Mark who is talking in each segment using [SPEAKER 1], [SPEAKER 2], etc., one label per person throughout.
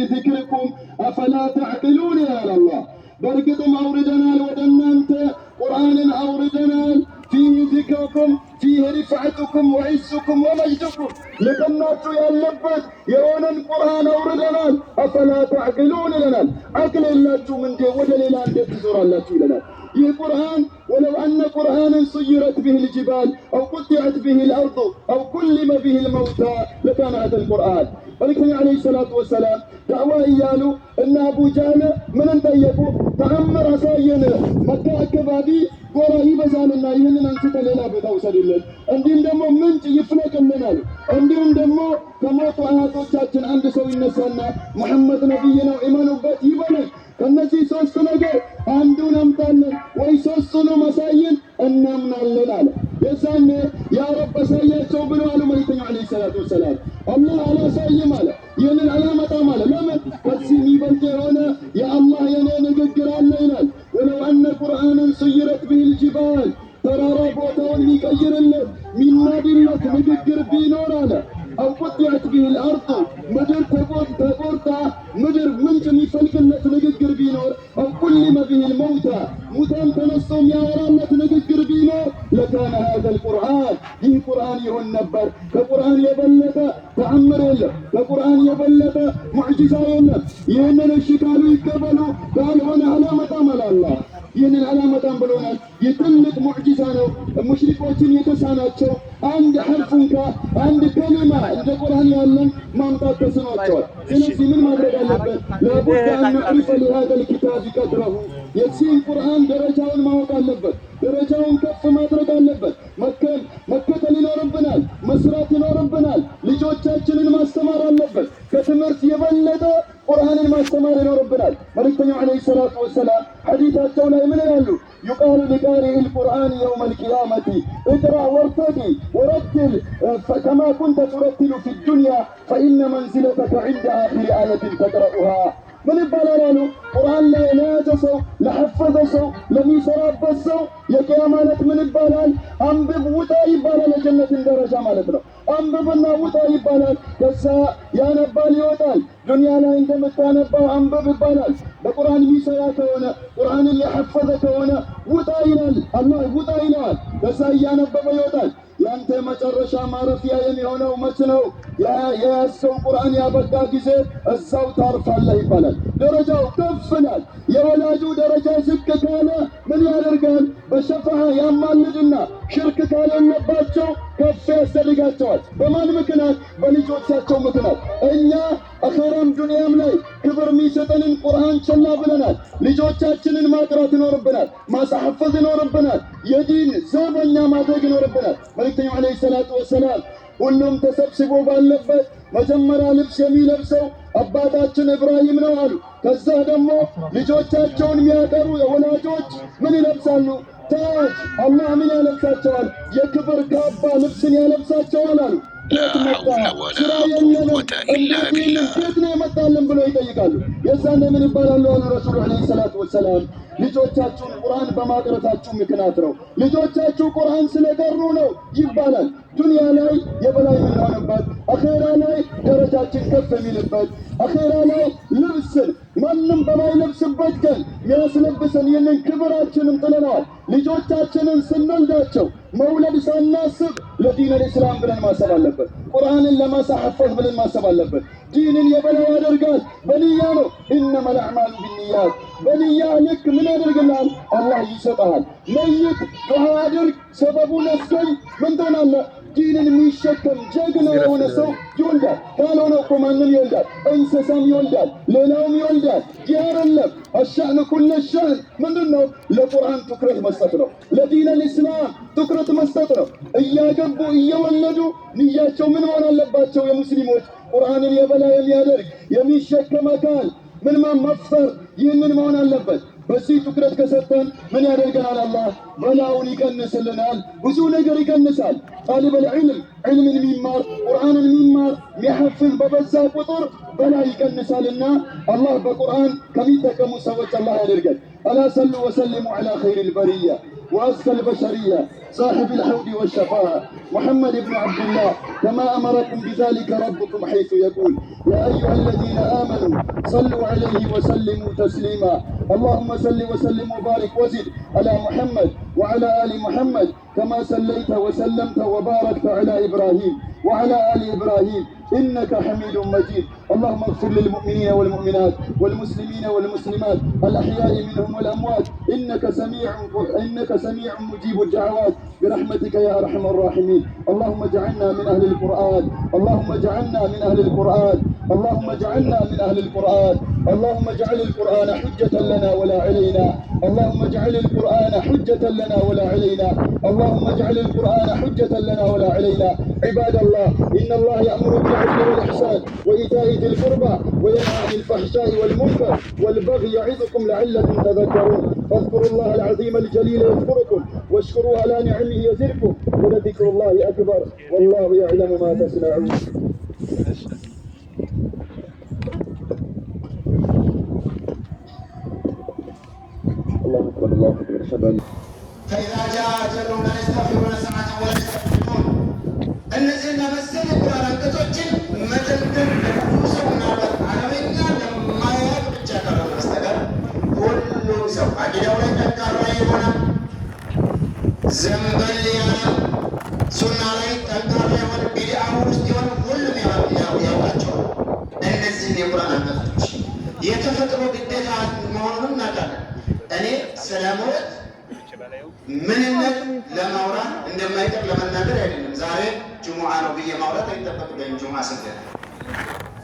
[SPEAKER 1] ذكركم أفلا تعقلون يا الله برقتم أوردنا ودنانت قرآن أوردنا فيه ذكركم فيه رفعتكم وعزكم ومجدكم لقناتوا يا اللبت يرونا القرآن أوردنا أفلا تعقلون لنا عقل الله من دي ودليل أن تزور الله لنا يا قرآن ولو أن قرآنا سيرت به الجبال أو قطعت به الأرض أو كلم به الموتى لكان هذا القرآن ولكن عليه الصلاة والسلام دعوة إيالو إن أبو جهل من انتيقوا تأمر أساين مكة أكبابي قرأي بزالنا يهنن أنسك لنا بتوصل الله عندهم دمو منج يفلق لنا عندهم دمو كما طعاتو تشاتن عند سوي النسانا محمد نبينا وإيمان وبات يبنك ከነዚህ ሶስት ነገር አንዱን አምጣልን ወይ ሶስቱን ማሳየን እናምናለን አለ። የዛኔ ያ ረብ አሳያቸው ብሎ አሉ መልእክተኛው አለይሂ ሰላቱ ወሰላም። አላህ አላሳይም አለ። ይህንን አላመጣም አለ። ለምን? ከዚህ የሚበልጥ የሆነ የአላህ የኔ ንግግር አለ ይላል። ወለው አነ ቁርአንን ሱይረት ቢሂል ጅባል ተራራ ቦታውን የሚቀይርለት የሚናድለት ንግግር ቢኖር አለ أو قطعت به الأرض مدر تقورتا مدر منج مفلقلت نقر بينور أو كلم به الموتى موتان تنصم يا ورامة نقر بينور لكان هذا القرآن هي قرآن يهو النبر كقرآن يبلت تعمر الله كقرآن يبلت معجزة الله يهنن الشكال يكبلوا قال هنا علامة عمل الله ይህንን ዓላማታን ብሎናል። የትልቅ ሙዕጂዛ ነው። ሙሽሪኮችን የተሳናቸው አንድ ሐርፍ እንኳ አንድ ከሊማ እንደ ቁርአን ያለን ማምጣት ተስኗቸዋል። ስለዚህ ምን ማድረግ አለበት? ለቡድ አን ነዕሪፈ ለሃذا الكتاب قدره የዚህን ቁርአን ደረጃውን ማወቅ አለበት። ደረጃውን ከፍ ማድረግ አለበት። መከተል ይኖርብናል። መስራት ይኖርብናል። ልጆቻችንን ማስተማር አለበት። ከትምህርት የበለጠ ቁርአንን ማስተማር ይኖርብናል። መልእክተኛው አለይሂ ሰላቱ ወሰላም ሐዲታቸው ላይ ምን ይላሉ? يقال لقارئ القرآن يوم القيامة اقرأ وارتقي ورتل كما كنت ترتل في الدنيا فإن منزلتك عند آخر آية تقرأها من يبالالو قرآن لا يناجسو لحفظ سو لم يسرب سو يا قيامات من يبالال أنبب وتا يبالال جنة درجة مالتنا أنببنا وتا يبالال كسا يا نبال يوتال دنيا لا عندما تنبأ أنبب يبالال بقرآن ميسرا كونا قرآن يحفظ كونا وتا يلال الله وتا يلال كسا يا نبب يوتال ያንተ መጨረሻ ማረፊያ የሚሆነው መች ነው? የያዝከው ቁርአን ያበቃ ጊዜ እዛው ታርፋለህ ይባላል። ደረጃው ከፍ ይላል። የወላጁ ደረጃ ዝቅ ካለ ምን ያደርጋል? በሸፋዓ ያማልድና ሽርክ ካለባቸው ከፍ ያስደርጋቸዋል። በማን ምክንያት? በልጆቻቸው ምክንያት። እኛ አኺራም ዱንያም ላይ ክብር የሚሰጠንን ቁርአን ቸላ ብለናል። ልጆቻችንን ማቅራት ይኖርብናል። ማሳሐፈዝ ይኖርብናል። የዲን ዘበኛ ማድረግ ይኖርብናል። መልእክተኛው አለይሂ ሰላቱ ወሰላም ሁሉም ተሰብስቦ ባለበት መጀመሪያ ልብስ የሚለብሰው አባታችን ኢብራሂም ነው አሉ። ከዛ ደግሞ ልጆቻቸውን የሚያቀሩ ወላጆች ምን ይለብሳሉ? ታጅ አላህ ምን ያለብሳቸዋል? የክብር ካባ ልብስን ያለብሳቸዋል አሉ። ስራ የለንም እንዴት ነው የመጣልን ብሎ ይጠይቃሉ። የዛኔ ምን ይባላሉ አሉ ረሱሉ አለይሂ ሰላቱ ወሰላም፣ ልጆቻችሁን ቁርአን በማቅረታችሁ ምክንያት ነው፣ ልጆቻችሁ ቁርአን ስለቀሩ ነው ይባላል። ዱንያ ላይ የበላይ የምንሆንበት፣ አኼራ ላይ ደረጃችን ከፍ የሚልበት፣ አኼራ ላይ ልብስን ማንም በማይለብስበት ቀን የሚያስለብሰን ይህንን ክብራችንን ጥለነዋል። ልጆቻችንን ስንወልዳቸው መውለድ ሳናስብ ለዲን አልእስላም ብለን ማሰብ አለበት። ቁርአንን ለማሳሐፈዝ ብለን ማሰብ አለበት። ዲንን የበላይ ያደርጋል። በንያ ነው። ኢነመል አዕማሉ ቢንኒያት። በንያ ልክ ምን ያደርግልሃል? አላህ ይሰጥሃል። መይት ዱዓ አድርግ፣ ሰበቡን አስገኝ፣ ምን ትሆናለህ? ዲንን የሚሸከም ጀግና የሆነ ሰው ይወልዳል። ካልሆነ እኮ ማንም ይወልዳል፣ እንስሳም ይወልዳል፣ ሌላውም ይወልዳል። ይህ አይደለም። አሻእን ኩለ ሻእን ምንድን ነው? ለቁርአን ትኩረት መስጠት ነው። ለዲን አልእስላም ትኩረት መስጠት ነው። እያገቡ እየወለዱ ንያቸው ምን መሆን አለባቸው? የሙስሊሞች ቁርአንን የበላይ የሚያደርግ የሚሸከም አካል ምን መፍጠር፣ ይህንን መሆን አለበት። በዚህ ትኩረት ከሰጠን ምን ያደርገናል? አላህ በላውን ይቀንስልናል። ብዙ ነገር ይቀንሳል። ጣሊበል ዒልም ዒልምን የሚማር ቁርአንን የሚማር የሚሐፍዝ በበዛ ቁጥር በላ ይቀንሳልና አላህ በቁርአን ከሚጠቀሙ ሰዎች አላህ ያደርገን። አላ ሰሉ ወሰሊሙ ዐላ ኸይሪል በሪያ وأزكى البشرية صاحب الحوض والشفاعة محمد بن عبد الله، كما أمركم بذلك ربكم حيث يقول: يا أيها الذين آمنوا صلوا عليه وسلموا تسليما. اللهم صل وسلم وبارك وزد على محمد وعلى آل محمد كما صليت وسلمت وباركت على إبراهيم وعلى آل إبراهيم إنك حميد مجيد. اللهم اغفر للمؤمنين والمؤمنات والمسلمين والمسلمات الأحياء منهم والأموات إنك سميع مجيب الدعوات برحمتك يا أرحم الراحمين. اللهم اجعلنا من أهل القرآن، اللهم اجعلنا من أهل القرآن، اللهم اجعلنا من أهل القرآن. اللهم اجعل القرآن حجة لنا ولا علينا، اللهم اجعل القرآن حجة لنا ولا علينا، اللهم اجعل القرآن حجة لنا ولا علينا. عباد الله، إن الله يأمر بالعدل والإحسان وإيتاء ذي القربى وينهى عن الفحشاء والمنكر والبغي يعظكم لعلكم تذكرون. فاذكروا الله العظيم الجليل يذكركم واشكروا على نعمه يزدكم ولذكر الله أكبر والله يعلم ما تصنعون. الله أكبر الله أكبر. أشهد أن
[SPEAKER 2] فإذا جاء أجلهم لا يستغفرون ساعة ولا يستقدمون. እነዚህና መሰል የቁርአን አንቀጾችን መተንተን ለክፉ ሰው ምናልባት አረበኛ ለማያውቅ ብቻ ካልሆነ በስተቀር ሁሉም ሰው አቂዳው ላይ ጠንካራ የሆነ ዘንበል ያለ ሱና ላይ ጠንካራ የሆነ ቢድዓ ውስጥ የሆነ ሁሉም ያውቃቸዋል። እነዚህን የቁርአን አንቀጾች የተፈጥሮ ግዴታ መሆኑን እናውቃለን። እኔ ስለ ሞት ምንነት ለማውራት እንደማይቀር ለመናገር አይደለም። ዛሬ ጅሙዓ ነው ብዬ ማውራት አይጠበቅብኝም። ጅሙዓ ስገድ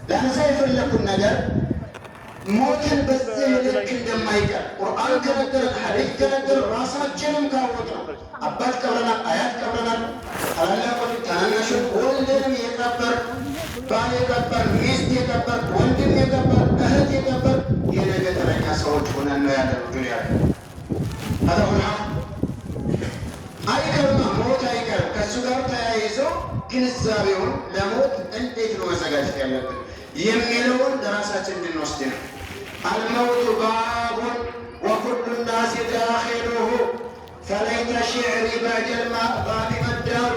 [SPEAKER 2] ላነሳ የፈለኩት ነገር ሞትን በዚህ ልክ እንደማይቀር ቁርአን ከነገረን፣ ሐዲስ ከነገረን፣ ራሳችንም ካወቅነው አባት ቀብረናል፣ አያት ቀብረናል፣ ታላላቆች ታናናሾች ሁሉንም የቀበር ባል የቀበር ሚስት የቀበር ወንድም የቀበር እህት የቀበር የነገ ተረኛ ሰዎች ሆነን ነው ያለነው ዱንያ ላይ አሁን አይቀርም። ሞት አይቀርም። ከእሱ ጋር ተያይዞ ግንዛቤውን ለሞት እንዴት ነው መዘጋጀት ያለብን የሚለውን ለራሳችን እንድንወስድ ነው። አልመውቱ ባቡን ወኩሉ ናሲ ዳኺሉሁ ፈለይተ ሽዕሪ ባዕደል ባቢ መዳሩ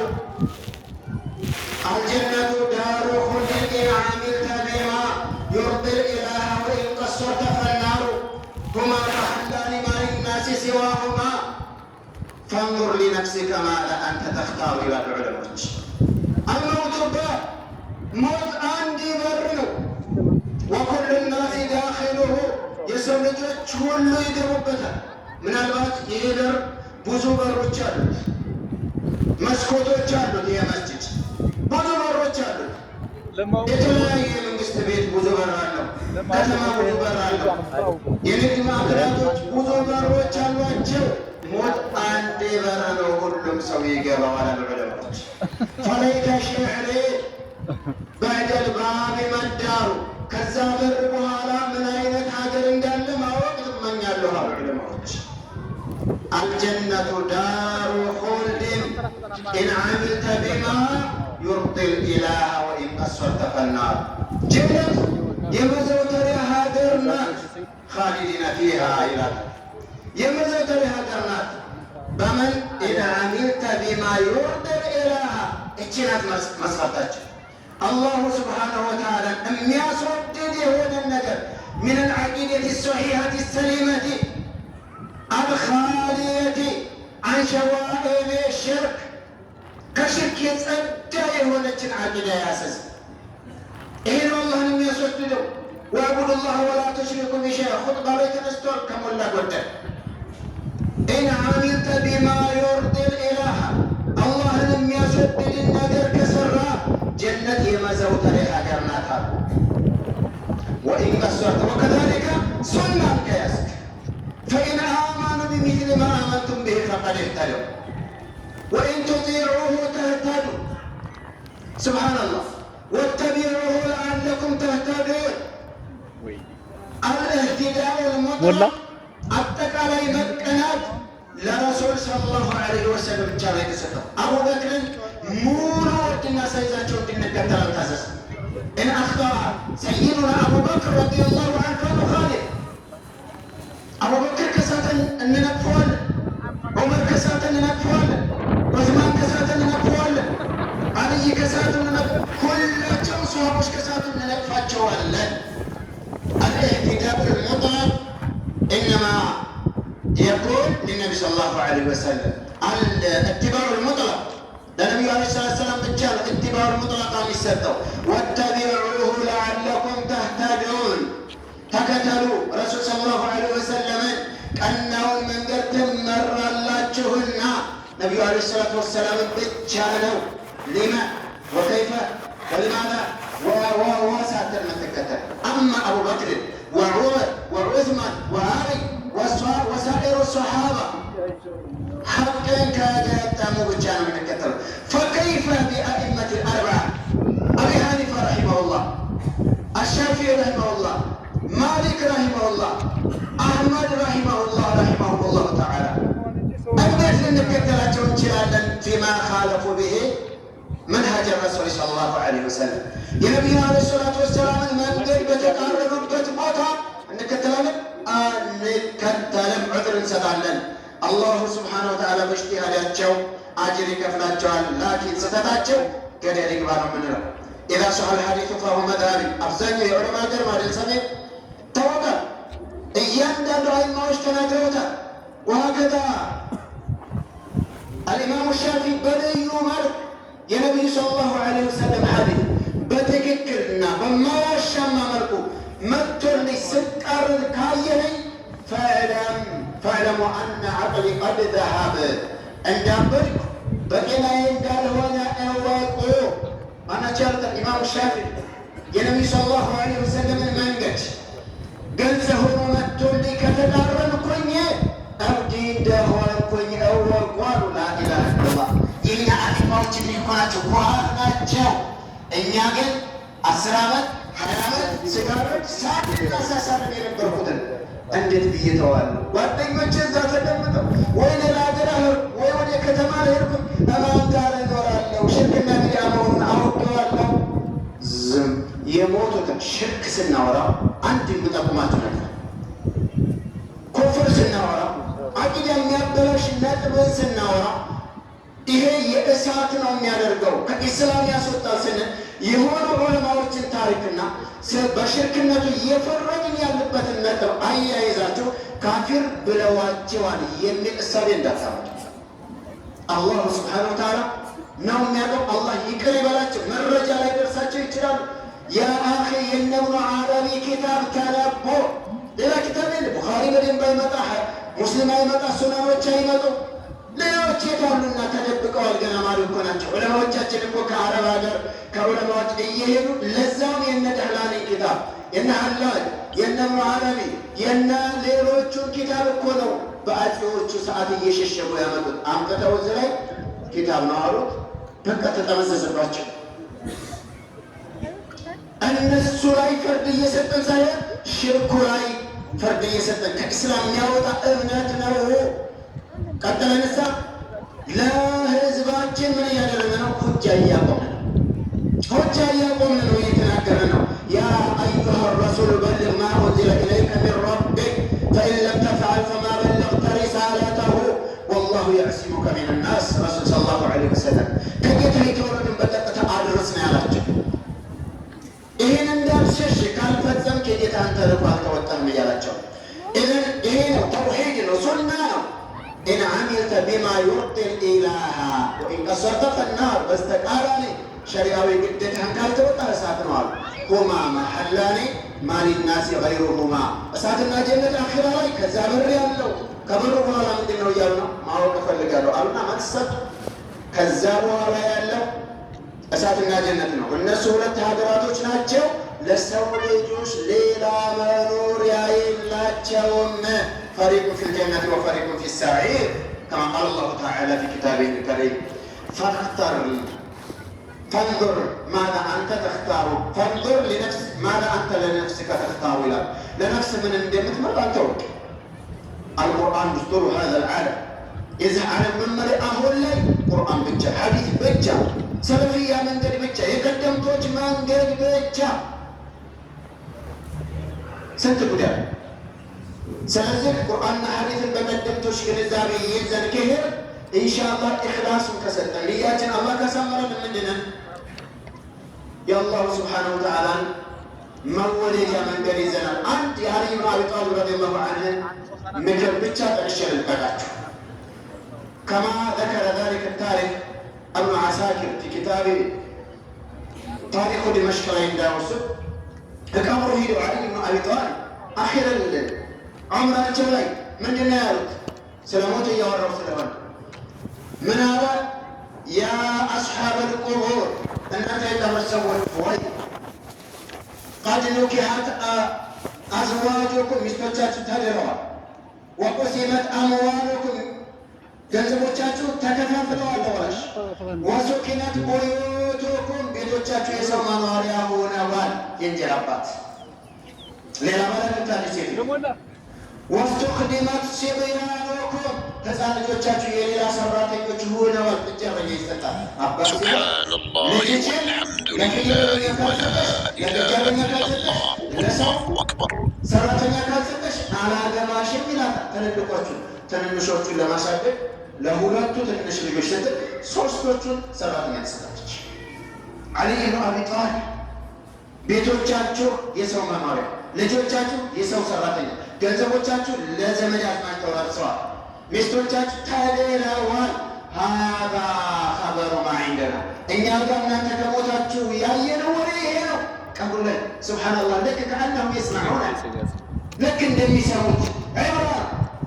[SPEAKER 2] አልጀነቱ ዳሩ ኹልድን ኢን ዐሚልተ ቢማ ዩርዲል ኢላሃ ወኢን ቀሰርተ ፈናሩ ሁማ ተሐላኒ ማ ሊናሲ ሲዋሁማ ፈንዙር ሊነፍሲከ ማዛ አንተ ተኽታሩ ይላሉ ዑለሞች። አልመውቱ ባብ ሞት አንድ በር ነው። ወኩሉ ናሲ ዳኺሉሁ የሰው ልጆች ሁሉ ይገቡበታል። ምናልባት ይህ በር ብዙ በሮች አሉት፣ መስኮቶች አሉት። ይህ መስጂድ ብዙ በሮች አሉት። የተለያየ የመንግስት ቤት ብዙ በር አለው። ከተማ ብዙ በር አለው። የንግድ ማዕከላቶች ብዙ በሮች አሏቸው። ሞት አንድ በር ነው፣ ሁሉም ሰው ይገባዋል አሉ ዑለሞች። ፈለይተ ሽዕሪ ባዕደል ባቢ መዳሩ ከዛ በር በኋላ ምን አይነት ሀገር እንዳለ ማወቅ ትመኛለሁ አሉ ዑለማዎች። አልጀነቱ ዳሩ ኹልድን ኢን ዐሚልተ ቢማ ዩርዲል ኢላሃ ወኢን ቀሰርተ ፈናር። ጀነት የመዘውተሪያ ሀገር ናት። ኻሊዲነ ፊሃ ይላል። የመዘውተሪያ ሀገር ናት። በምን ኢን ዐሚልተ ቢማ ዩርዲል ኢላሃ። እቺ ናት መስፈርታችን። አላሁ ስብሓነሁ ወተዓላ የሚያስወድድ የሆነን ነገር ምን አልዓቂደት ሰሒሐት ሰሊመቲ አልኻሊየቲ አን ሸዋኢብ ሽርክ ከሽርክ የጸዳ የሆነችን ዓቂዳ ያሰዝ። ይሄ ነው አላህን የሚያስወድደው። ወዕቡዱ ላህ ወላ ቱሽሪኩ ቢሂ ሸይአ ኹጥባ ላይ ተነስቷል ከሞላ ጎደል። ኢን ዐሚልተ ቢማ ዩርዲል ኢላሃ አላህን የሚያስወድድን ነገር ከሰራ ጀነት የመዘውተሪያ ሀገር ናት አሉ። ወኢን ቀሰርተ ወከዛሊከ ሱናን ከያዝክ ፈኢን አመኑ ቢሚስሊ ማ አመንቱም ቢሂ ፈቀድ እህተደው ወኢን ቱጢዑሁ ተህተዱ። ሱብሓነላህ ወተቢዑሁ ለዓለኩም ተህተዱን። አልእህቲዳኡ ልሙጥለቅ አጠቃላይ መቀናት ለረሱል ሰለላሁ ዐለይሂ ወሰለም ብቻ ነው የተሰጠው። አቡበክርን ሙሉ ወድና ሳይዛቸው እንድንከተል ታዘዝ። እን አኽጠአ ሰይዱና አቡበክር ረዲየላሁ ዐንሁ ኻሊድ። አቡበክር ከሳተ እንነቅፈዋለን፣ ዑመር ከሳተ صلى الله عليه وسلم الاتباع المطلق للنبي عليه الصلاة والسلام بالجار اتباع المطلق عن السبب واتبعوه لعلكم تهتدون تكتلوا رسول صلى الله عليه وسلم كأنه من قد مر الله جهنا نبي عليه الصلاة والسلام بالجار لما وكيف ولماذا وساتر من تكتل. أما أبو بكر وعمر وعثمان وعلي وسائر الصحابة حقا كاد يتاموا بالجار من الكتل. فكيف بأئمة الأربعة أبي حنيفة رحمه الله الشافعي رحمه الله مالك رحمه الله أحمد رحمه الله تعالى أبدأ لنكتلاتهم جلالا فيما خالفوا به منهج الرسول صلى الله عليه وسلم. የነቢዩ ዓለይሂ ሰላቱ ወሰላም መንገድ በተቃረኑበት ቦታ እንከተላለን አንከተልም፣ ዑذር እንሰጣለን። አላሁ ስብሓነሁ ወተዓላ በእጅቲሃዳቸው አጅር ይከፍላቸዋል። ላኪን ስህተታቸው ገደል ይግባ ነው የምንለው። ኢዛ ሶሐ አልሐዲሱ ፈሁወ መዝሀቢ አብዛኛው የዑለማ ሀገር ማለት ሰሜን ታወቃል። እያንዳንዱ አይማዎች ተናግረውታል። ወሀከዛ አልኢማሙ ሻፊዒ በልዩ መልክ የነቢዩ ሰለላሁ ዐለይሂ ወሰለም ሐዲስ በትክክልና በማያሻማ መልኩ መጥቶልኝ ስቃረን ካየነኝ ፈዕለሙ አነ ዐቅሊ ቀድ ዘሀበ እንዳበድኩ በጤናዬ እንዳልሆነ እወቁ። ማናቸው ያሉት ኢማሙ ሻፊዒ የነቢዩ ሰለላሁ ዐለይሂ ወሰለምን መንገድ ግልጽ ሆኖ መጥቶልኝ ከተቃረንኩኝ እብድ እንደሆንኩኝ እወቁ አሉ። ላኢላሃ ኢለላህ የኛ አቂማዎች እንዲሆናቸው በኋላ ናቸው። እኛ ግን 10 ዓመት 20 ዓመት ስጋሮች ሳትሳሳርን የነበርኩትን እንዴት ብዬ ተዋለሁ? ጓደኞቼ እዛ ተቀምጠው ወይ ሌላ ሀገር ወይ ወደ ከተማ ሄድኩኝ እማን ጋር እኖራለሁ? ሽርክና ቢድዓ መሆኑን አውቀዋለሁ። ዝም የሞቱትን ሽርክ ስናወራ አንድ የምጠቁማችሁ ነገር ኩፍር ስናወራ አቂዳ የሚያበላሽ ነጥብን ስናወራ ይሄ የእሳት ነው የሚያደርገው ከኢስላም ያስወጣል ስንል የሆኑ ዑለማዎችን ታሪክና በሽርክነቱ እየፈረጅን ያለበትን ነጥብ አያይዛቸው ካፊር ብለዋቸዋል የሚል እሳቤ እንዳታመጡ። አላሁ ስብሓነሁ ወተዓላ ነው የሚያውቀው። አላህ ይቅር ይበላቸው። መረጃ ላይ ደርሳቸው ይችላሉ። ያ አኺ የነ ኢብኑ ዓረቢ ኪታብ ተነቦ ሌላ ኪታብ የለ። ቡኻሪ በደንብ አይመጣ፣ ሙስሊም አይመጣ፣ ሱናኖች አይመጡ። ሌሎች የታሉና ተደብቀዋል። ገና ማሪ እኮ ናቸው። ዑለማዎቻችን እኮ ከአረብ ሀገር ከዑለማዎች እየሄዱ ለዛም የነ ደህላኒ ኪታብ የነ ሐላል የነ ኢብኑ ዓረቢ የነ ሌሎቹን ኪታብ እኮ ነው በአጼዎቹ ሰዓት እየሸሸጉ ያመጡት። አምጥተው እዚህ ላይ ኪታብ ነው አሉት። በቃ ተጠመዘዘባቸው። እነሱ ላይ ፍርድ እየሰጠን ሳይሆን ሽርኩ ላይ ፍርድ እየሰጠን ከኢስላም የሚያወጣ እምነት ነው። ቀጥለንሳ ለህዝባችን ምን እያደረገ ነው? ሁጃ እያቆምን ነው። ሁጃ እያቆምን ነው፣ እየተናገረ ነው። ያ አዩሃ ረሱል በልግ ማ ኡንዚለ ኢለይከ ሚን ረቢክ ፈኢን ለም ተፍዐል ፈማ በለግተ ሪሳለተሁ ወላሁ የዕሲሙከ ሚነ ናስ። ረሱል ሰለላሁ ዐለይሂ ወሰለም ከጌታ የተወረደን በቀጥታ አድርስ ነው ያላቸው። ይህን እንዳልሸሽ ካልፈጸምክ የጌታህን ተልእኮ አልተወጣህም እያላቸው። ይሄ ነው ተውሒድ ነው፣ ሱና ነው። إن عملت بما يرضي الإله وإن قصرت فالنار بستقالاني شريعة قدتها كانت وقال نار هما محلان ما للناس غيرهما أساتنا جنة الآخرة لي كذاب الريال لو كبروا ولا من دينه يالنا ما هو كفل قالوا ألنا ما تسد كذابوا ولا يالله أساتنا جنتنا والناس سورة هادراتوش ناتشو لسولي جوش ليلا منور يا إلا تشوم فريق في الجنة وفريق في السعير كما قال الله تعالى في كتابه الكريم فانظر ماذا أنت تختار فانظر لنفسك ماذا أنت لنفسك تختار لنفس من اندمت مرة توك القرآن دستور هذا العالم إذا علم من مرئ أهل لي قرآن بجا حديث بجا سلفية من قد بجا يقدم توج من قد بجا سنتبدا ስለዚህ ቁርአንና ሐዲስን በቀደምቶች ግንዛቤ ይዘን ከሄድ ኢንሻአላህ ኢኽላሱን ከሰጠን ንያችን አላህ ካሳመረን ምንድነን የአላሁ ስብሓነሁ ወተዓላን መወለጃ መንገድ ይዘናል። አንድ የአሊ ብን አቢ ጣሊብ ረዲየላሁ ዐንሁ ምክር ብቻ ጠቅሼ ልልቀቃችሁ። كما ذكر ذلك التاريخ ابن عساكر في كتاب تاريخ دمشق عند وسط كامره علي بن ابي طالب اخر عمر الجلاي من جنالك سلامته يا رب سلام من هذا يا اصحاب القبور ان تتمسكوا فوي قد نكحت ازواجكم مستوجات تدروا وقسمت اموالكم ገንዘቦቻችሁ ተከፋፍለዋል ተባለሽ ወሱኪነት ቡዩቱኩም ቤቶቻችሁ የሰው መኖሪያ ሆነዋል የእንጀራ አባት ሌላ ማለት ታዲያ ወስቱኽዲመት ሲብያኑኩም ሕፃን ልጆቻችሁ የሌላ ሰራተኞች ሆነዋል እጀረኛ ይሰጣል አባት ሱብሃንአላህ ወልሐምዱሊላህ ወላ ኢላሃ ኢላላህ ወላሁ አክበር ሰራተኛ ካልሰጠሽ አላገባሽም ይላል ትንንሾቹን ለማሳደግ ለሁለቱ ትንሽ ልጆች ስትል ሶስቶቹን ሰራተኛ ትሰጣለች። አሊ ኢብኑ አቢ ጣሊብ ቤቶቻችሁ የሰው መኖሪያ፣ ልጆቻችሁ የሰው ሰራተኛ፣ ገንዘቦቻችሁ ለዘመድ አዝማድ ተወርሰዋል፣ ሚስቶቻችሁ ተድረዋል። ሀዛ ኸበሩ ማ ዒንደና እኛ ጋር እናንተ ከሞታችሁ ያየነው ወሬ ይሄ ነው። ቀብሩ ላይ ሱብሓነላህ ልክ ከአነሁም የስመዑነ ልክ እንደሚሰሙት ዒብራ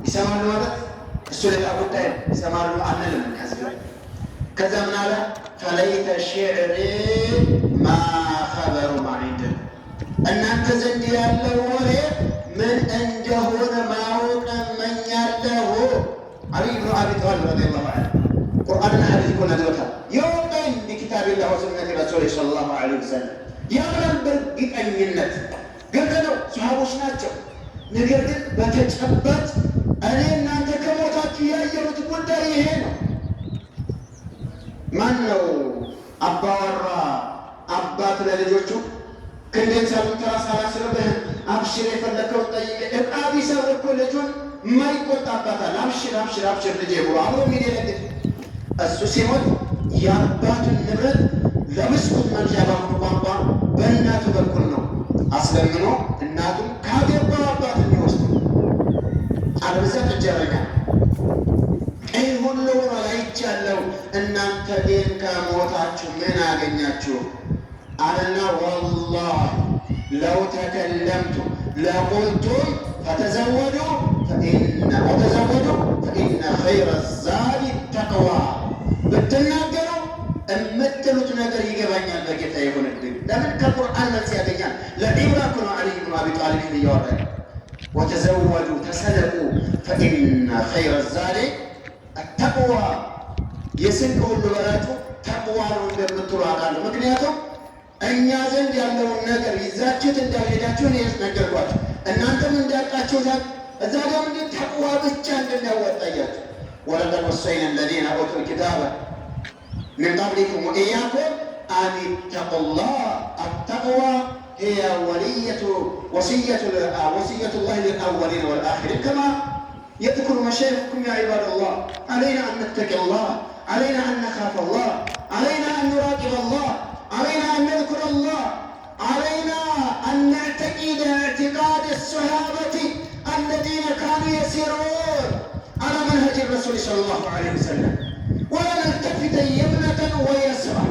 [SPEAKER 2] ይሰማሉ ማለት እሱ ሌላ ጉዳይ ይሰማሉ አንልም። ከዛ ምን አለ ፈለይተ ሽዕሪ ማ ኸበሩ ማ ዒንደና እናንተ ዘንድ ያለው ወሬ ምን እንደሆነ ማወቅ እመኛለሁ። አሊ ብኑ አቢ ጣሊብ ረዲየላሁ ዐንሁ ቁርአንና ሐዲስ እኮ ነግሮታል። የወጣኝ ቢኪታቢላህ ወሱነቲ ረሱሊ ሰለላሁ ዐለይሂ ወሰለም ያምናል በእርግጠኝነት ግልጽ ነው። ሰሃቦች ናቸው። ነገር ግን በተጨባጭ እኔ እናንተ ከሞታችሁ ያየሁት ጉዳይ ይሄ ነው። ማን ነው አባወራ አባት ለልጆቹ ክንዴን ሳሉተራ ሳላስርብህ አብሽር የፈለከው ጠይቅ ዕቃ ቢሰር እኮ ልጁን ማይቆጣባታል። አብሽር አብሽር አብሽር ልጄ ብሎ አብሮ የሚደነግጥ እሱ ሲሞት የአባቱን ንብረት ለብስኩት መግዣ ባንኩ ቋንቋ በእናቱ በኩል ነው አስለምኖ እናቱን ካገባው አባት የሚወስድ አለበለዚያ ትጀረኛ። ይህ ሁሉ አይቻለሁ። እናንተ ግን ከሞታችሁ ምን አገኛችሁ አለና ወላሂ ለው ተከለምቱ ለቁልቱም ፈተዘወዱ ፈኢነ ኸይረ ዛዲ ተቅዋ ብትናገሩ እምትሉት ነገር ይገባኛል። በጌታ ይሁንብኝ። ለምን ከቁርአን መልስ ያገኛል። ለዒብራ እኮ ነው አሊ ብኑ አቢ ጣሊብ እያወራ ወተዘወዱ ተሰደቁ ፈኢነ ኸይረ ዛዲ ተቅዋ የስንቅ ሁሉ በላጩ ተቅዋ ነው እንደምትሉ አውቃለሁ። ምክንያቱም እኛ ዘንድ ያለውን ነገር ይዛችሁት እንዳልሄዳችሁ እኔ ነገርኳችሁ፣ እናንተም እንዳጣችሁት እዛ ጋር ምንድን ተቅዋ ብቻ እንደሚያወጣያችሁ ወለቀድ ወሰይና አለዚነ ኡቱል ኪታበ من قبلكم وإياكم أن اتقوا الله. التقوى هي وصية الله للأولين والآخرين كما يذكر مشايخكم يا عباد الله. علينا أن نتقي الله، علينا أن نخاف الله، علينا أن نراقب الله، علينا أن نذكر الله، علينا أن نعتقد اعتقاد الصحابة الذين كانوا يسيرون على منهج الرسول صلى الله عليه وسلم ولا نلتفت يمنة ويسرى.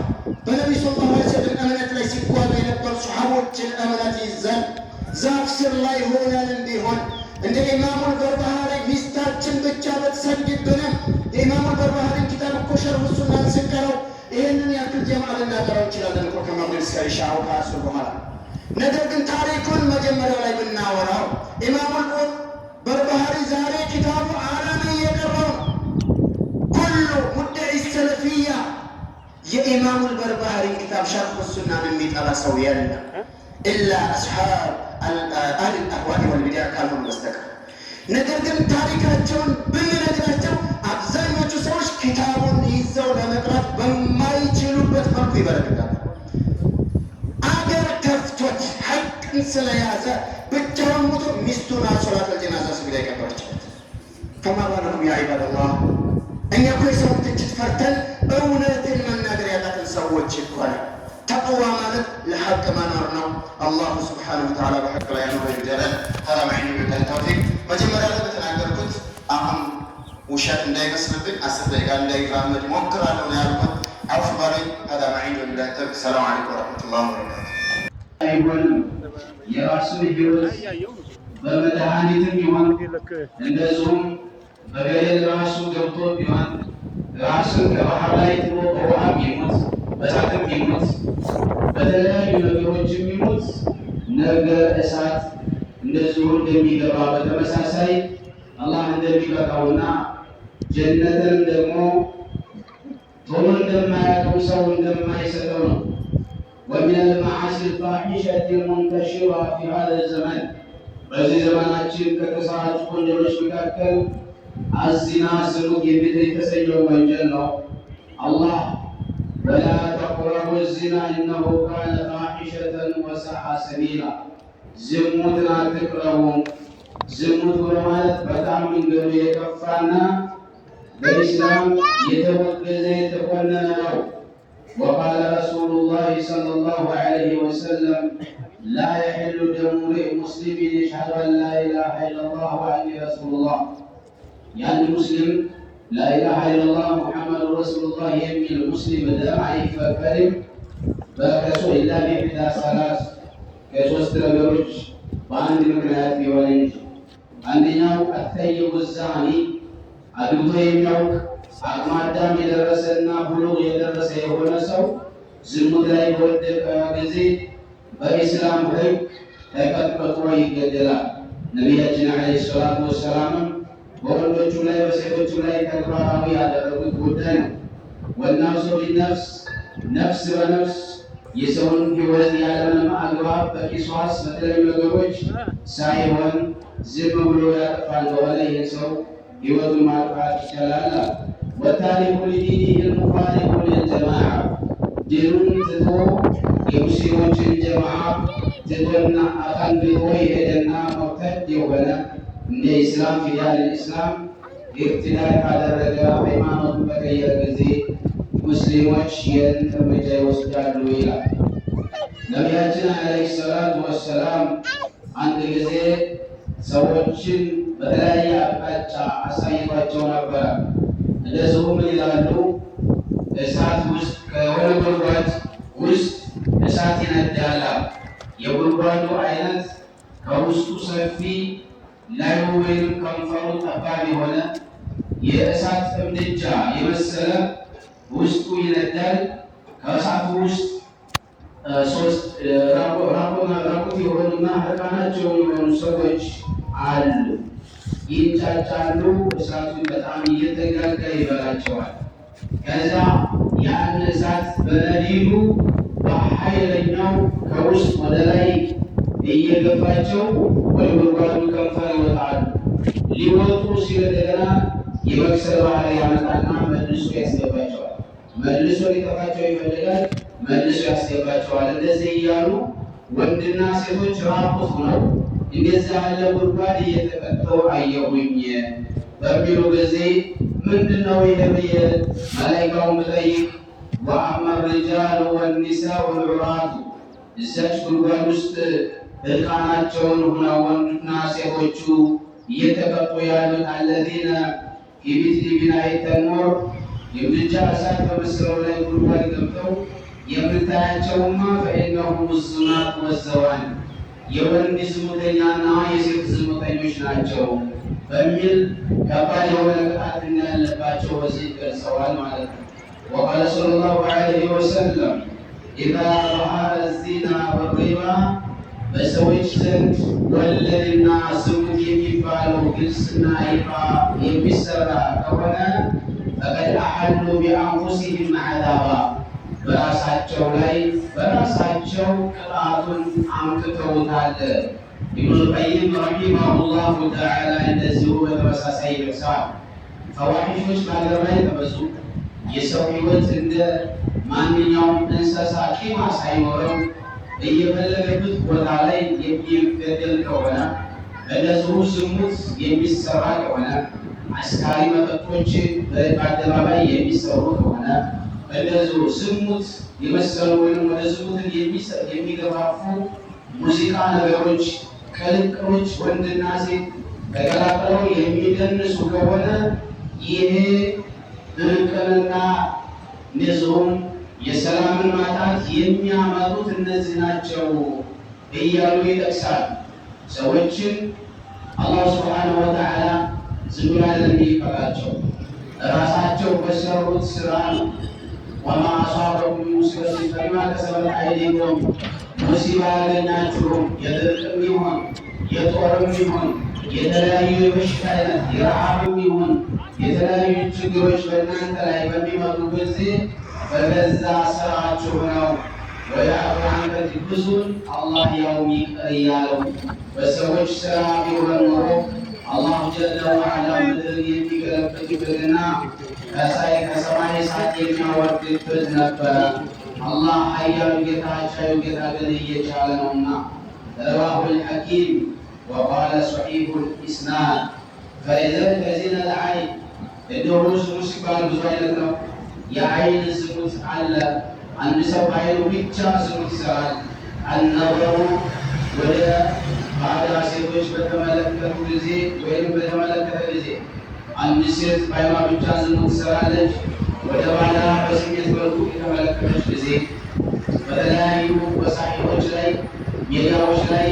[SPEAKER 2] فالنبي صلى الله عليه وسلم أمنت ليس قوة ينبر صحابة الأمنة الزن زاف سر لا يهون لنديهون عند الإمام البربهاري مستاجن بجابة سجد بنا الإمام البربهاري كتاب الكشر والسنة سكروا إهنن يأكل جمع لنا قرأوا كلا ذلك كما بلسكر شعوا كاسر بمرا ندرقن تاريكون مجمّر ولا يبنى وراء إمام البربهاري زاري كتاب عالمي يقرون كل مدعي السلفية يا إمام البربهاري كتاب شرح السنة من مئة على سويانا إلا أصحاب أهل الأهواء والبدع كانوا مستكر ندرقن تاريخاتهم بمنادراتهم أبزايوቹ ሰዎች ኪታቡን ይዘው ለመቅራት በማይችሉበት መልኩ ይበረክታል። አገር ከፍቶት ሐቅን ስለያዘ ብቻውን ሞቶ ሚስቱን ሶላት አልጀናዛ ስግዳ ይቀበረችለት። ከማ ባለኩም ያ ዒባደላህ እኛ እኮ የሰውን ትችት ፈርተን እውነትን መናገር ያቃተን ሰዎች እኮ ነን። ተቅዋ ማለት ለሐቅ መኖር ነው። አላሁ ስብሓነሁ ወተዓላ በሐቅ ላይ ያኖረ ይደረን። ተራማኝ ተውፊቅ መጀመሪያ ላይ በተናገርኩት አሁን ውሻ ውሸት እንዳይመስልብኝ 10 ደቂቃ እንዳይራመድ ሞክራለሁ ነው ያልኩት። አውፍ ባለኝ አዳማ ዒንዶ እንዳይተክ። ሰላም አለይኩም ወረሕመቱላሂ ወበረካቱ።
[SPEAKER 3] አይሆንም የራሱን ህይወት በመድኃኒትም ይሆን እንደዚሁም በገደል ራሱ ገብቶ ቢሆን ራሱን ከባህር ላይ ጥሎ በውሃም ይሞት በእሳትም ይሞት በተለያዩ ነገሮችም ይሞት ነገ እሳት እንደዚሁ እንደሚገባ በተመሳሳይ አላህ እንደሚቀጣውና ጀነትን ደግሞ ቶሎ እንደማያውቀው ሰው እንደማይሰጠው ነው። ومن المعاصي الفاحشة المنتشرة في هذا الزمان በዚህ ዘመናችን ከተሰራጩ ወንጀሎች መካከል አዚና ስሙ የተሰኘው ወንጀል ነው። አላህ ወላ ተቅረቡ ዚና ኢነሁ ካነ ፋሒሸተን ወሰአ ሰቢላ፣ ዝሙትን አትቅረቡ። ዝሙት በማለት በጣም መንገዱ የከፋና በኢስላም የተወገዘ የተኮነነ ነው። وقال رسول الله صلى الله عليه وسلم لا يحل دم امرئ مسلم يشهد ان لا اله الا الله واني رسول الله يعني مسلم لا اله الا الله محمد رسول الله يمي المسلم دم አይፈቀድም በከሱ ኢላ ቢኢሕዳ ሰላስ ከሶስት ነገሮች በአንድ ምክንያት ቢሆን እንጂ። አንደኛው አተይቡ ዛኒ አግብቶ የሚያውቅ አቅመ አዳም የደረሰና ብሉግ የደረሰ የሆነ ሰው ዝሙት ላይ በወደቀ ጊዜ በኢስላም ሕግ ተቀጥቅጦ ይገደላል። ነቢያችን ዓለይሂ ሰላቱ ወሰላምም በወንዶቹ ላይ በሴቶቹ ላይ ተግባራዊ ያደረጉት ጉዳይ ነው። ወናፍሱ ቢነፍስ፣ ነፍስ በነፍስ የሰውን ሕይወት ያለምንም አግባብ በቂሷስ በተለያዩ ነገሮች ሳይሆን ዝም ብሎ ያጠፋ እንደሆነ ይህ ሰው ሕይወቱን ማጥፋት ይቻላል። ወታሪኩ ሊዲኒሂ ልሙፋሪቁ ልልጀማዓ፣ ዲኑን ትቶ የሙስሊሞችን ጀማዓ ትቶና አፈንግጦ የሄደና መርተድ የሆነ እንደ ኢስላም ፊዳል ኢስላም ኢርትዳድ ካደረገ ሃይማኖቱን በቀየረ ጊዜ ሙስሊሞች ይህን እርምጃ ይወስዳሉ ይላል ነቢያችን ዓለይሂ ሰላቱ ወሰላም። አንድ ጊዜ ሰዎችን በተለያየ አቅጣጫ አሳይቷቸው ነበረ። እንደዚሁ ምን ይላሉ? እሳት ውስጥ ከሆነ ጉድጓድ ውስጥ እሳት ይነዳል። የጉድጓዱ አይነት ከውስጡ ሰፊ ላዩ ወይም ከንፈሩ ጠባብ የሆነ የእሳት እምድጃ የመሰለ ውስጡ ይነዳል። ከእሳቱ ውስጥ ሶስት ራቁት የሆኑና እርቃናቸው የሆኑ ሰዎች አሉ። ይንጫጫሉ። እሳቱን በጣም እየተጋጋ ይበላቸዋል። ከዛ ያን እሳት በነዲዱ በኃይለኛው ከውስጥ ወደ ላይ እየገፋቸው ወደ ጉድጓዱ ከንፈር ይወጣሉ። ሊወጡ ሲል እንደገና የመክሰል ባህሪ ያመጣና መልሶ ያስገባቸዋል። መልሶ ሊጠፋቸው ይፈልጋል፣ መልሶ ያስገባቸዋል። እንደዚህ እያሉ ወንድና ሴቶች ራቁት ነው እንደዚህ ያለ ጉድጓድ እየተቀጠው አየሁኝ በሚሉ ጊዜ ምንድነው ይሄ ብዬ መላኢካውን ብጠይቅ ወአማ ሪጃሉ ወኒሳኡ ወልዑራቱ፣ እዛች ጉድጓድ ውስጥ እርቃናቸውን ሆነው ወንድና ሴቶቹ እየተቀጡ ያሉት አለዚነ ፊ ሚስሊ ቢናኢ ተኑር፣ የምድጃ እሳት በመሰለው ላይ ጉድጓድ ገብተው የምታያቸውማ ፈኢነሁም ዙናት ወዘዋን፣ የወንድ ዝሙተኛና የሴት ዝሙተኞች ናቸው በሚል ከባድ የሆነ ቅጣት እንዳለባቸው በዚህ ገልጸዋል ማለት ነው። ወቃለ ሰለላሁ ዐለይሂ ወሰለም ኢዛ ظهر الزنا والربا፣ በሰዎች ዘንድ ወለድና ዝሙት የሚባለው ግልጽና ይፋ የሚሰራ ከሆነ ፈቀድ አሐሉ ቢአንፉሲሂም ዐዛባ፣ በራሳቸው ላይ በራሳቸው ቅጣቱን አምጥተውታል። ኢብኑል ቀይም ረሒመሁላሁ ተዓላ እንደዚሁ በተመሳሳይ ይገልጻል። ፈዋሒሾች በአገር ላይ ተበዙ። የሰው ሕይወት እንደ ማንኛውም እንስሳ ቂማ ሳይኖረው እየፈለገበት ቦታ ላይ የሚገደል ከሆነ፣ እንደዚሁ ዝሙት የሚሰራ ከሆነ፣ አስካሪ መጠጦች በአደባባይ የሚሰሩ ከሆነ፣ እንደዚሁ ዝሙት የመሰሉ ወይም ወደ ዝሙትን የሚገፋፉ ሙዚቃ ነገሮች፣ ቅልቅሎች ወንድና ሴት ተቀላቅለው የሚደንሱ ከሆነ ይሄ ድርቅንና ንጹም የሰላምን ማጣት የሚያመጡት እነዚህ ናቸው እያሉ ይጠቅሳል። ሰዎችን አላህ ሱብሓነሁ ወተዓላ ዝም ብሎ የሚፈራቸው ራሳቸው በሰሩት ስራ ነው። ወማ አሷበኩም ሚን ሙሲበቲን ፈቢማ ከሰበት አይዲኩም፣ ሙሲባ ያገኛችሁም የድርቅም ይሁን የጦርም ይሁን የተለያዩ የበሽታ አይነት የረሃብም ይሁን የተለያዩ ችግሮች በእናንተ ላይ በሚመጡ ጊዜ በገዛ ስራችሁ ነው። ወያዕፉ ዐን ከሲር ብዙን አላህ ያውም ይቅር እያለው በሰዎች ስራ ቢሆን ኖሮ አላሁ ጀለ ወዐላ ምድርን የሚገለብጥበትና ከሰማይ እሳት የሚያወርድበት ነበረ። አላህ ኃያሉ ጌታ ቻዩ ጌታ ግን እየቻለ ነውና። ረዋሁል ሐኪም ወቃለ ሶሒሑል ኢስናድ። ፈሊዘሊከ ዚነል ዐይን እንደው ዝሙት ሲባል ብዙ አይነት ነው። የዐይን ዝሙት አለ። አንድ ሰው በዐይኑ ብቻ ዝሙት ይሰራል። አልነዘሩ ወደ ባዕድ ሴቶች በተመለከቱ ጊዜ ወይም በተመለከተ ጊዜ አንድ ሴት በዐይኗ ብቻ ዝሙት ትሰራለች። ወደ ባዳ በስሜት መልኩ የተመለከተች ጊዜ በተለያዩ ወሳኢሎች ላይ ሚዲያዎች ላይ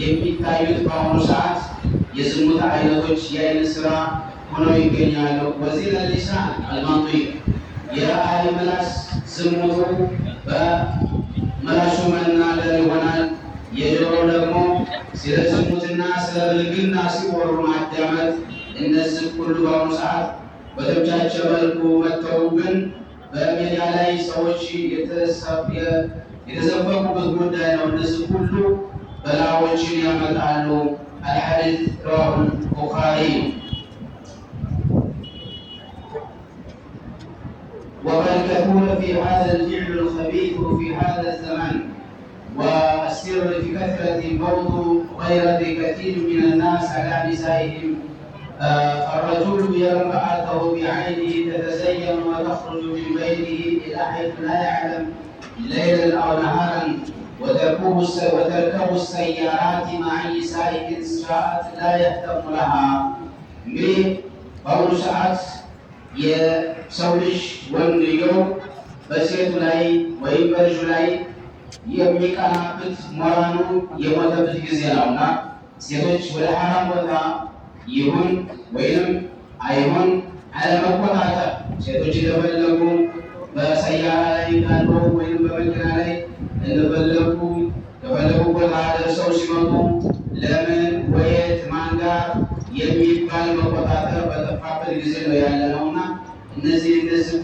[SPEAKER 3] የሚታዩት በአሁኑ ሰዓት የዝሙት አይነቶች የዐይን ስራ ሆነው ይገኛሉ። ወዚነ ሊሳን አልማንጢቅ የአይን ምላስ ዝሙቱ በምላሱ መናገር ይሆናል። የጆሮ ደግሞ ስለ ዝሙትና ስለ ብልግና ሲወሩ ማዳመጥ። እነዚህ ሁሉ በአሁኑ ሰዓት በተመቻቸ መልኩ መጥተውብን በሚዲያ ላይ ሰዎች የተዘፈቁበት ጉዳይ ነው። እነዚህ ሁሉ በላዎችን ያመጣሉ። አልሐዲስ ረዋሁል ቡኻሪ። وقد كثر في هذا الفعل الخبيث في هذا الزمان، والسر في كثرة موت غيرة كثير من الناس على نسائهم. فالرجل يرى امرأته بعينه تتزين وتخرج من بيته إلى حيث لا يعلم ليلا أو نهارا، وتركب السيارات مع نساء ساءت لا يهتم لها. እንግዲህ በአሁኑ ሰዓት የሰው ልጅ ወንድየው በሴቱ ላይ ወይም በልጁ ላይ የሚቀናበት ሞራኑ የሞተበት ጊዜ ነውና ሴቶች ወደ ሐራም ቦታ ይሁን ወይም አይሁን አለመቆጣጠር፣ ሴቶች እንደፈለጉ በሰያራ ላይ ካሉ ወይም በመኪና ላይ እንደፈለጉ ከፈለጉ ቦታ ደርሰው ሲመጡ ለምን ወየት ማን ጋር የሚባል መቆጣጠር በጠፋበት ጊዜ ነው ያለ ነውና እነዚህ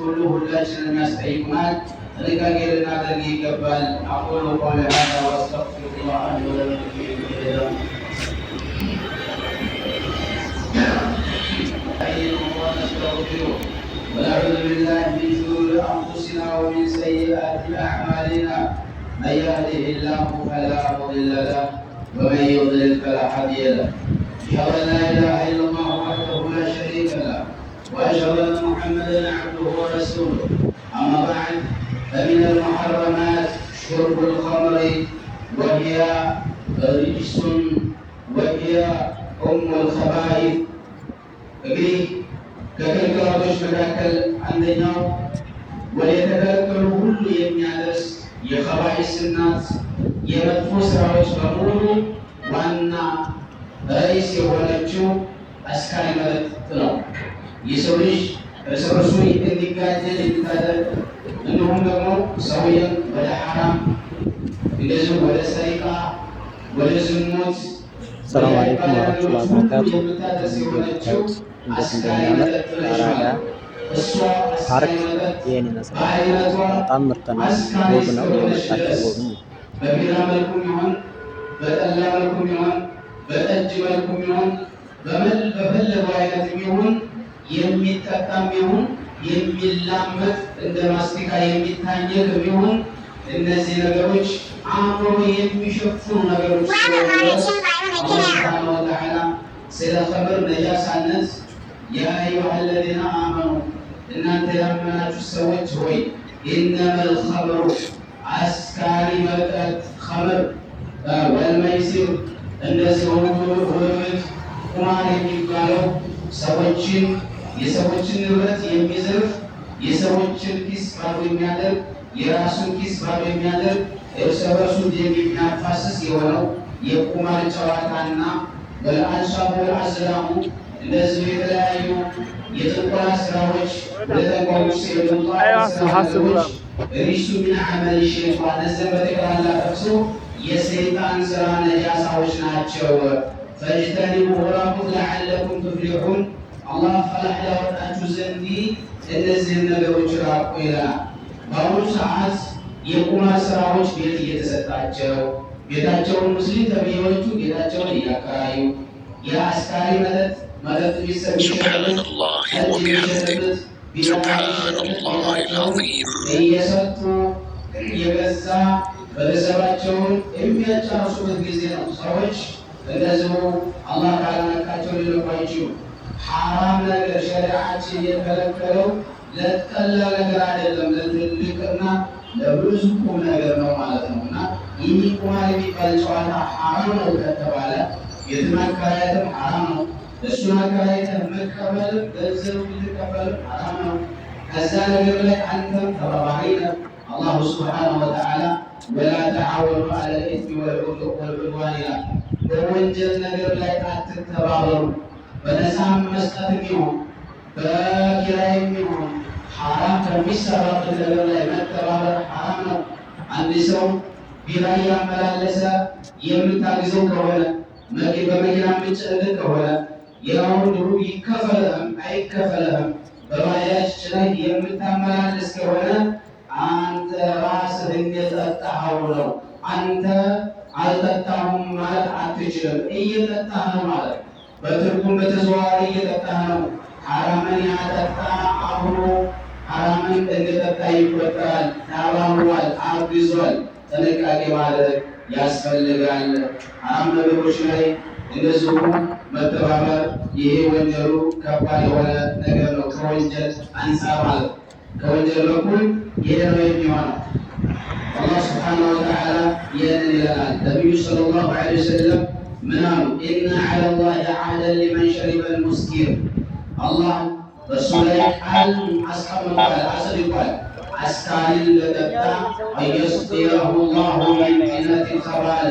[SPEAKER 3] ሁሉ ሁላችንን ያስጠይቁናል። ጥንቃቄ ልናደርግ ይገባል። አቁሉ ቀውሊ ሃዛ ወአስተግፊሩላህ ሊ ወለኩም ونعوذ بالله من شرور انفسنا ومن سيئات اعمالنا، من يهده الله فلا مضل له ومن يضلل فلا هادي له. اشهد ان لا اله الا الله وحده لا شريك له واشهد ان محمدا عبده ورسوله. اما بعد، فمن المحرمات شرب الخمر وهي رجس وهي ام الخبائث. እንግዲህ ከክልክሎች መካከል አንደኛው ወደ የተከለከሉ ሁሉ የሚያደርስ የኸባኢስ እናት የመጥፎ ስራዎች በሙሉ ዋና ርዕስ የሆነችው አስካሪ መጠጥ ነው። የሰው ልጅ እርስ በርሱ እንዲጋደል የሚታደርግ እንዲሁም ደግሞ ሰውየን ወደ ሐራም እንደዚሁ ወደ ሰሪቃ ወደ ዝሙት
[SPEAKER 4] ሰላም አለይኩም ወራህመቱላሂ ወበረካቱ። እንደምታዩት እንዴት እንደሚያምር የአራዳ ፓርክ ይህን ይመስላል። በጣም ምርጥ ነው፣ ውብ ነው። የመጣችሁ ጎብኙ።
[SPEAKER 3] በቢራ መልኩም ይሆን በጠላ መልኩም ይሆን በጠጅ መልኩም ይሆን በፈለገው አይነት ይሁን የሚጠጣም ይሁን የሚላመጥ እንደ ማስቲካ የሚታኘክ ይሁን እነዚህ ነገሮች አእምሮ የሚሸፍኑ ነገሮች አላህ ሱብሓነሁ ወተዓላ ስለ ኸምር ነጃሳነት ያ አዩሃ አለዚነ አመኑ እናንተ ያመናችሁ ሰዎች ሆይ ኢነመል ኸምሩ አስካሪ መጠጥ ኸምር ወልመይሲር እንደዚሁ ቁማር የሚባለው ሰዎችን የሰዎችን ንብረት የሚዘርፍ የሰዎችን ኪስ ባዶ የሚያደርግ የራሱን ኪስ ባዶ የሚያደርግ እርስ በርሱ ደም የሚያፋስስ የሆነው የቁማር ጨዋታና ወልአንሳቡ ወልአዝላሙ እንደዚህ የተለያዩ የጥንቆላ ስራዎች ለተንኮል ስራዎች ሪሱ ሚን አመል ሸይጣን እነዚህን በጠቅላላ ጠቅሶ የሰይጣን ስራ ነጃሳዎች ናቸው። ፈጅተኒቡ ራቁት ለዓለኩም ትፍሊሑን አላህ ፈላህ ያወጣችሁ ዘንድ እነዚህን ነገሮች ራቁ ይላል። በአሁኑ ሰዓት የቁማር ስራዎች ቤት እየተሰጣቸው ቤታቸውን ሙስሊም ተብዬዎቹ ቤታቸውን እያከራዩ የአስካሪ መጠጥ እየሰጡ የገዛ ቤተሰባቸውን የሚያጫርሱበት ጊዜ ነው። ሰዎች እንደዚሁ አላህ ካላነካቸው ሊለቁ አይችሉም። ሐራም ነገር ሸሪዓችን የከለከለው ለቀላል ነገር አይደለም፣ ለትልቅና ለብዙ ቁም ነገር ነው ማለት ነው። እና ይህ ቁማር የሚባል ጨዋታ ሐራም ነው ከተባለ ቤትን አከራየትም ሐራም ነው። እሱን አከራይተህ መቀበልም ገንዘብ ልትቀበልም ሐራም ነው። ከዛ ነገር ላይ አንተም ተባባሪ ነህ። አላሁ ስብሓነሁ ወተዓላ ወላ ተዓወኑ ዐለል ኢስሚ ወልዑድዋን ይላል። በወንጀል ነገር ላይ አትተባበሩ። በነፃም መስጠትም ይሁን በኪራይም ይሁን ሐራም ከሚሰራበት ነገር ላይ መተባበር ሐራም ነው። አንድ ሰው ቢራ እያመላለሰ የምታግዘው ከሆነ በመኪና የምትጭንልህ ከሆነ የአውድሩ ይከፈልህም አይከፈልህም በባጃጅ ጭነህ የምታመላለስ ከሆነ አንተ ራስህ እንደጠጣኸው ነው። አንተ አልጠጣሁም ማለት አትችልም። እየጠጣህ ነው ማለት በትርጉም በተዘዋዋሪ እየጠጣህ ነው። ሐራምን ያጠጣ አብሮ ሐራምን እንደጠጣ ይቆጠራል። ተባብሯል፣ አግዟል። ጥንቃቄ ማድረግ ያስፈልጋል። ሐራም ነገሮች ላይ እንደዚሁ መተባበር ይሄ ወንጀሉ ከባድ የሆነ ነገር ነው። ከወንጀል አንፃር ማለት ከወንጀል በኩል ይሄ ነው የሚሆነው። አላህ ስብሓነሁ ወተዓላ ይህንን ይለናል። ነቢዩ ሰለላሁ ዐለይሂ ወሰለም ምን አሉ? ኢነ ዐለላሂ ዐህደን ሊመን ሸሪበል ሙስኪር አላህ በእሱ ላይ ቃል አስቀምጧል፣ አጽድቋል። አስካሪን ለጠጣ አየስቂየሁ ላሁ ሚን ጢነቲል ኸባል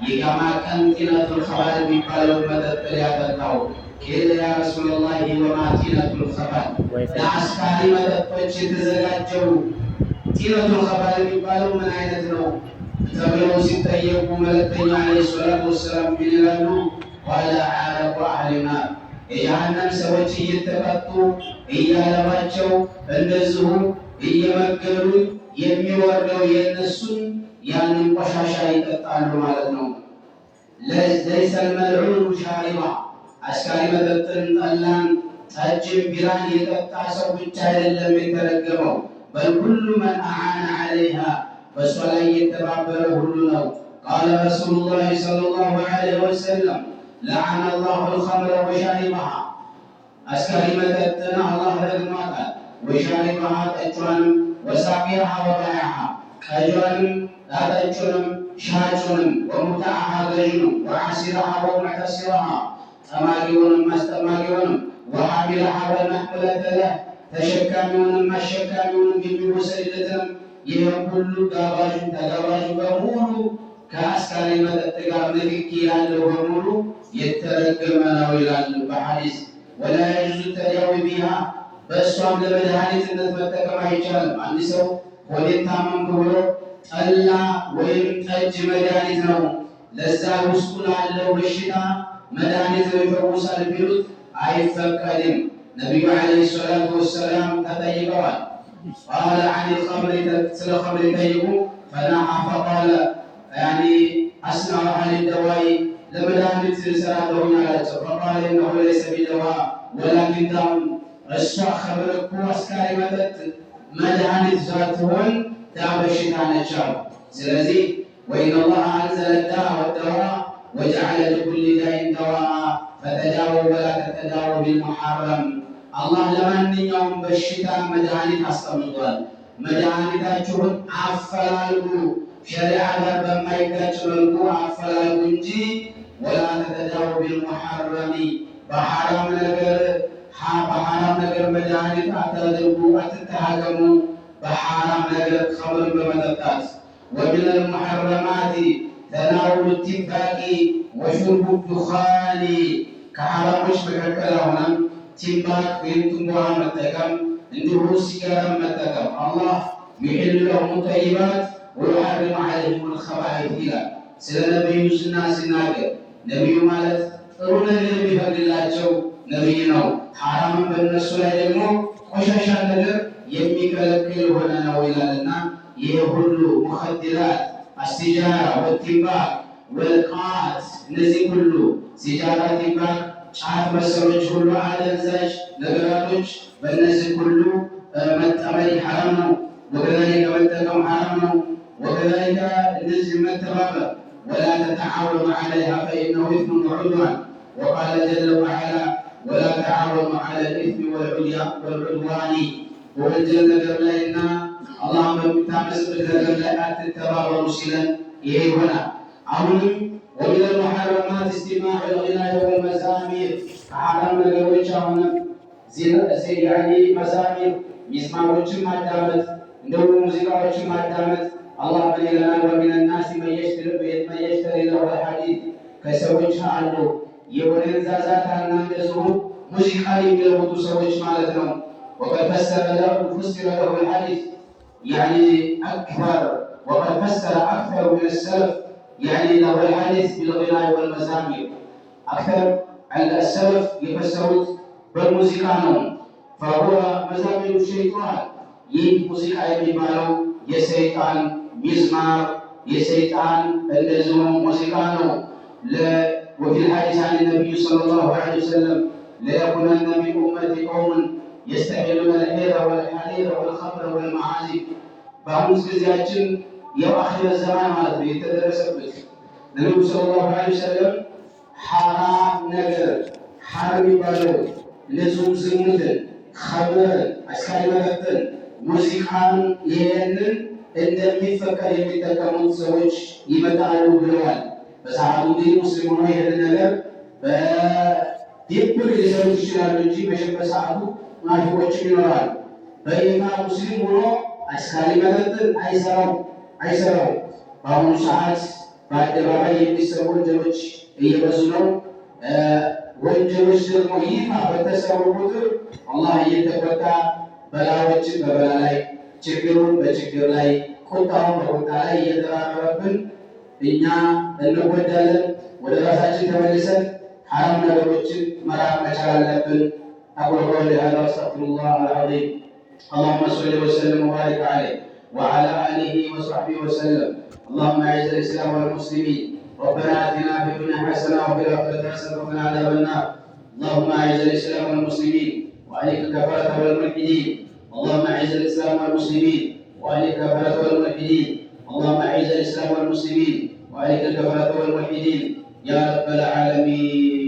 [SPEAKER 3] የጋማ ቀን ጢነቱል ኸባል የሚባለው መጠጥ ሊያጠጣው ቂለ ያ ረሱለላህ ወማ ጢነቱል ኸባል ለአስካሪ መጠጦች የተዘጋጀው ጢነቱል ኸባል የሚባለው ምን አይነት ነው ተብለው ሲጠየቁ መልእክተኛ ዓለይሂ ሰላቱ ወሰላም ምን ይላሉ? ቃለ አረቁ አህሊና የጀሃነም ሰዎች እየተቀጡ እያለባቸው እንደዚሁ እየመገሉ የሚወርደው የእነሱን ያንን ቆሻሻ ይጠጣሉ ማለት ነው። ለይሰል መልዑኑ ሻሪባ አስካሪ መጠጥን፣ ጠላን፣ ጠጅን፣ ቢራን የጠጣ ሰው ብቻ አይደለም የተረገመው በል ኩሉ መን አዓነ ዐለይሃ በእሷ ላይ የተባበረ ሁሉ ነው። ቃለ ረሱሉላህ ሰለላሁ ዐለይሂ ወሰለም ለዐነ አላሁ አልኸምረ ወሻሪበሃ አስካሪ መጠጥን አላህ ረግሟታል። ወሻሪበሃ ጠጯንም፣ ወሳቂረሃ ወባይዐሃ ቀጇንም፣ ጣጠጩንም፣ ሻጩንም፣ ወሙታዐሃ ገዥንም፣ ወዓሲረሃ ወሙዕተሲረሃ ጠማቂውንም አስጠማቂውንም፣ ወሐሚለሃ ወልመሕሙለተ ለህ ተሸካሚውንም አሸካሚውንም የሚወሰድለትንም ይህም ሁሉ ጋባዡ ተጋባዡ በሙሉ ከአስካሪ መጠጥ ጋር ንክኪ ያለው በሙሉ የተረገመ ነው ይላል በሐዲስ። ወላ የጁዙ ተዳዊ ቢሃ በእሷም ለመድኃኒትነት መጠቀም አይቻልም። አንድ ሰው ሆዴን ታመምኩ ብሎ ጠላ ወይም ጠጅ መድኃኒት ነው ለዛ ውስጡ ላለው በሽታ መድኃኒት ነው ይፈውሳል ቢሉት አይፈቀድም። ነቢዩ ዓለይሂ ሰላቱ ወሰላም ተጠይቀዋል። ቃለ ዐን ልኸምሪ ስለ ኸምር ጠይቁ ፈነሃ ፈቃለ ያኒ አስናዑ ዐን ደዋይ ለመድኃኒት እሰራለሁኝ አላቸው። ፈቃለ ኢነሁ ለይሰ ቢደዋ ወላኪን ዳውን እሷ ኸምር እኮ አስካሪ መጠጥ መድኃኒት ሳትሆን ዳ በሽታ ነች አሉ። ስለዚህ ወኢነ ላህ አንዘለ ዳአ ወደዋ ወጀዐለ ሊኩሊ ዳኢን ደዋአ ፈተዳወው ወላ ተተዳወው ቢልሙሐረም አላህ ለማንኛውም በሽታ መድኃኒት አስቀምጧል። መድኃኒታችሁን አፈላልጉ፣ ሸሪዓ ጋር በማይጋጭ መልኩ አፈላልጉ እንጂ ወላ ተተዳወው ቢልሙሐረሚ በሐራም ነገር በሐራም ነገር መድኃኒት አታድርጉ፣ አትተሃከሙ በሐራም ነገር ኸምርን በመጠጣት ወሚን አልሙሐረማት ተናውሉ ቲምባቂ ወሹርቡ ዱኻኒ ከሐራሞች መካከል አሁንም ቲምባክ ወይም ትንባሆ መጠቀም እንዲሁ ሲጋራን መጠቀም አላህ ዩሒሉ ለሁም ጠይባት ወዩሐሪሙ ዐለይሂም አልኸባኢት ይላል። ስለ ነቢዩ ሲናገር ነቢዩ ማለት ጥሩ ነገር የሚፈቅድላቸው ነቢይ ነው። ሐራምን በእነሱ ላይ ደግሞ ቆሻሻ ነገር የሚከለክል ሆነ ነው ይላልና ይህ ሁሉ ሙኸድራት አስቲጃራ ወቲምባክ ወልቃት እነዚህ ሁሉ ሲጃራ፣ ቲምባክ፣ ጫት መሰሎች ሁሉ አደንዛዥ ነገራቶች በእነዚህ ሁሉ መጠመድ ሐራም ነው። ወከዛሊከ መጠቀም ሐራም ነው። ወከዛሊከ እንደዚህ መተባበር ወላ ተተዓወኑ ዐለይሃ ፈኢነሁ ኢስሙን ወዑድዋን ወቃለ ጀለ ወዐላ ወላ ተዓወኑ ዐለል ኢስሚ ወልዑድዋኒ በወንጀል ነገር ላይና አላህን በሚታመስበት ነገር ላይ አትተባበሩ ሲለን ይሄ ይሆናል። አሁንም ወሚን አልሙሐረማት ኢስቲማዑ ልጊናኢ ወልመዛሚር ከሐራም ነገሮች አሁንም መዛሚር ሚስማሮችን ማዳመጥ እንደው ሙዚቃዎችን ማዳመጥ አላህ ምን ይለናል? ወሚን ናሲ መን የሽተሪ ለሁ ሐዲስ ከሰዎች አሉ የወሬን ዛዛታና እንደዚሁ ሙዚቃ የሚለውጡ ሰዎች ማለት ነው። ወቀድ ፈሰረ ለሁ ልሐዲስ وقد فسر أكثر من السلف له الحديث بالغناء والمزامير. أكثر السلف يفسرون بالموسيقى فهو مزامير الشيطان. ይህ ሙዚቃ የሚባለው የሰይጣን ሚዝማር የሰይጣን እንደዚሁ ሙዚቃ ነው። وفي الحديث عن النبي صلى الله عليه وسلم ليكونن من أمتي قوم يستحلون الحيض والحرير والخمر والمعازف. በአሁኑ ጊዜያችን የአኺር ዘመን ማለት ነው የተደረሰበት ነብዩ ሰለላሁ ዐለይሂ ወሰለም ሐራም ነገር ሐራም የሚባለው ለዙም ዝሙትን፣ ኸምርን፣ አስካሪ መጠጥን፣ ሙዚቃን ይህንን እንደሚፈቀድ የሚጠቀሙት ሰዎች ይመጣሉ ብለዋል። በሰዓቱ ግን ሙስሊም ሆኖ ይህንን ነገር በዲፕል ሊሰሩት ይችላሉ እንጂ በሰዓቱ ሙናፊቆችም ይኖራሉ። በይፋ ሙስሊም ሆኖ አስካሪ መጠጥን አይሰራው። በአሁኑ ሰዓት በአደባባይ የሚሰሩ ወንጀሎች እየበዙ ነው። ወንጀሎች ደግሞ ይፋ በተሰሩ ቁጥር አላህ እየተቆጣ በላዎችን በበላ ላይ ችግሩን በችግር ላይ ቁጣውን በቁጣ ላይ እየተራረበብን እኛ እንጎዳለን። ወደ ራሳችን ተመልሰን ሐራም ነገሮችን መራቅ መቻል አለብን። أقول قولي هذا وأستغفر الله العظيم. اللهم صل وسلم وبارك عليه وعلى آله وصحبه وسلم. اللهم أعز الإسلام والمسلمين. ربنا آتنا في الدنيا حسنة وفي الآخرة حسنة وقنا عذاب النار. اللهم أعز الإسلام والمسلمين وأهلك الكفرة والملحدين. اللهم أعز الإسلام والمسلمين وأهلك الكفرة والملحدين. اللهم أعز الإسلام والمسلمين وأهلك الكفرة والملحدين يا رب العالمين.